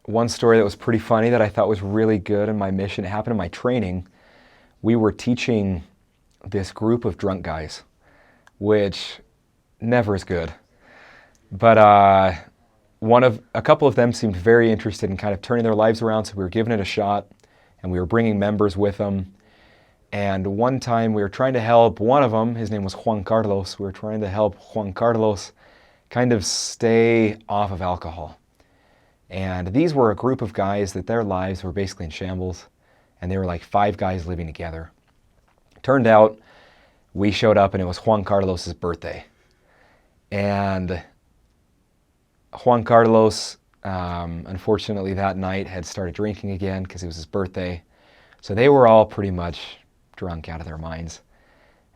one story that was pretty funny that I thought was really good in my mission. It happened in my training. We were teaching this group of drunk guys, which never is good. But a couple of them seemed very interested in kind of turning their lives around, so we were giving it a shot, and we were bringing members with them. And one time we were trying to help one of them, his name was Juan Carlos, we were trying to help Juan Carlos kind of stay off of alcohol. And these were a group of guys that their lives were basically in shambles, and they were like 5 guys living together. Turned out we showed up and it was Juan Carlos's birthday. And Juan Carlos, unfortunately that night had started drinking again because it was his birthday. So they were all pretty much drunk out of their minds.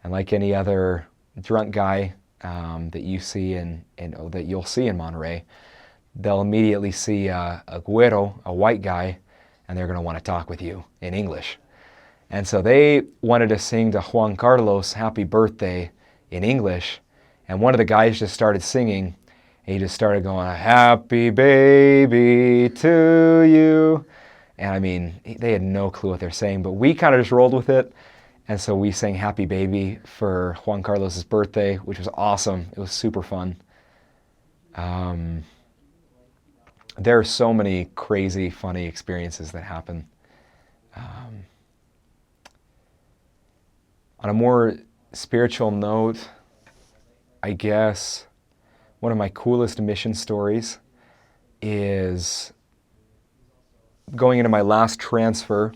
And like any other drunk guy that you see that you'll see in Monterrey, they'll immediately see a güero, a white guy, and they're going to want to talk with you in English. And so they wanted to sing to Juan Carlos happy birthday in English, and one of the guys just started singing, and he just started going, happy baby to you. And I mean, they had no clue what they're saying, but we kind of just rolled with it. And so we sang happy baby for Juan Carlos's birthday, which was awesome. It was super fun. There are so many crazy, funny experiences that happen. On a more spiritual note, I guess one of my coolest mission stories is going into my last transfer.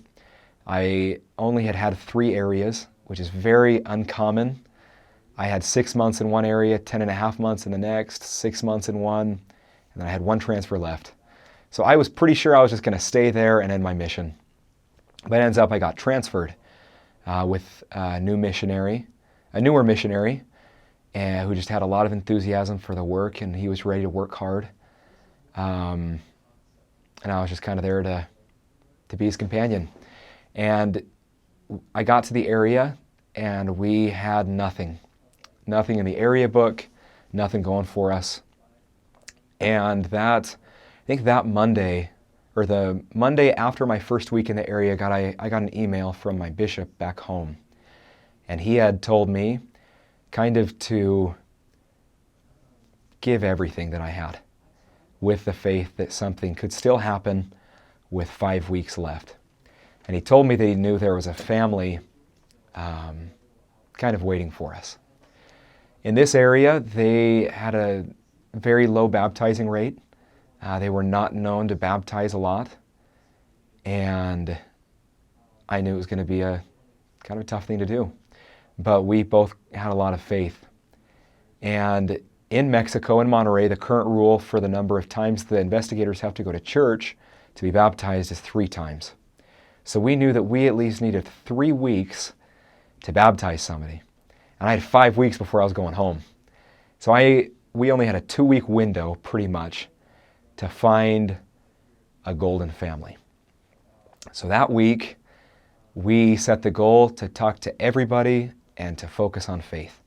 I only had 3 areas, which is very uncommon. I had 6 months in one area, 10.5 months in the next, 6 months in one, and then I had 1 transfer left. So I was pretty sure I was just going to stay there and end my mission. But it ends up I got transferred with a newer missionary, who just had a lot of enthusiasm for the work, and he was ready to work hard. And I was just kind of there to be his companion. And I got to the area, and we had nothing in the area book, nothing going for us. And I think that Monday, or the Monday after my first week in the area, I got an email from my bishop back home. And he had told me kind of to give everything that I had with the faith that something could still happen with 5 weeks left. And he told me that he knew there was a family kind of waiting for us. In this area, they had a very low baptizing rate. They were not known to baptize a lot. And I knew it was going to be a kind of a tough thing to do. But we both had a lot of faith. And in Mexico, in Monterrey, the current rule for the number of times the investigators have to go to church to be baptized is 3 times. So we knew that we at least needed 3 weeks to baptize somebody. And I had 5 weeks before I was going home. So we only had a 2-week window, pretty much, to find a golden family. So that week, we set the goal to talk to everybody and to focus on faith.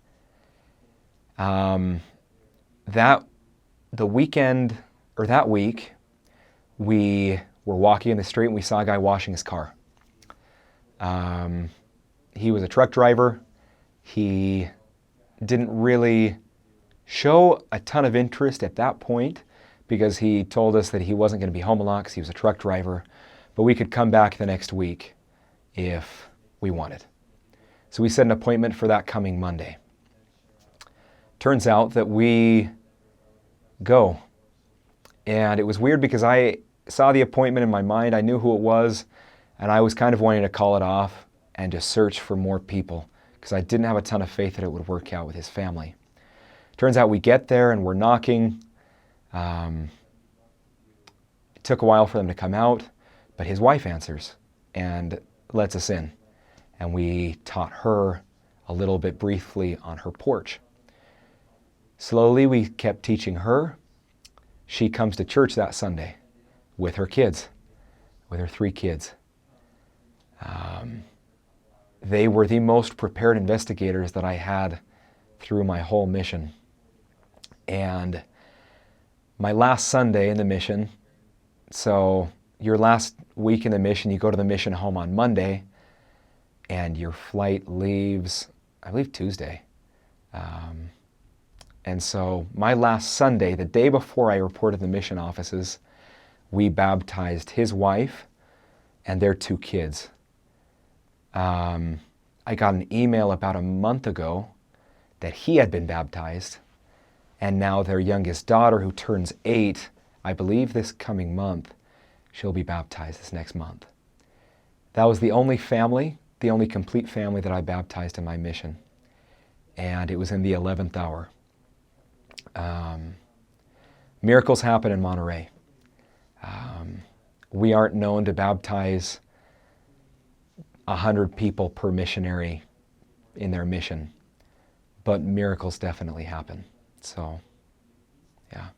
That week, we were walking in the street and we saw a guy washing his car. He was a truck driver. He didn't really show a ton of interest at that point because he told us that he wasn't going to be home a lot because he was a truck driver, but we could come back the next week if we wanted. So we set an appointment for that coming Monday. Turns out that we go. And it was weird because I saw the appointment in my mind. I knew who it was, and I was kind of wanting to call it off and just search for more people because I didn't have a ton of faith that it would work out with his family. Turns out we get there and we're knocking. It took a while for them to come out, but his wife answers and lets us in. And we taught her a little bit briefly on her porch. Slowly we kept teaching her. She comes to church that Sunday with her kids, with her 3 kids. They were the most prepared investigators that I had through my whole mission. And my last Sunday in the mission, So your last week in the mission, you go to the mission home on Monday, and your flight leaves, I believe, Tuesday. And so my last Sunday, the day before I reported to the mission offices, we baptized his wife and their 2 kids. I got an email about a month ago that he had been baptized, and now their youngest daughter, who turns 8, I believe this coming month, she'll be baptized this next month. That was the only family, the only complete family that I baptized in my mission. And it was in the 11th hour. Miracles happen in Monterrey. We aren't known to baptize 100 people per missionary in their mission, but miracles definitely happen. So, yeah.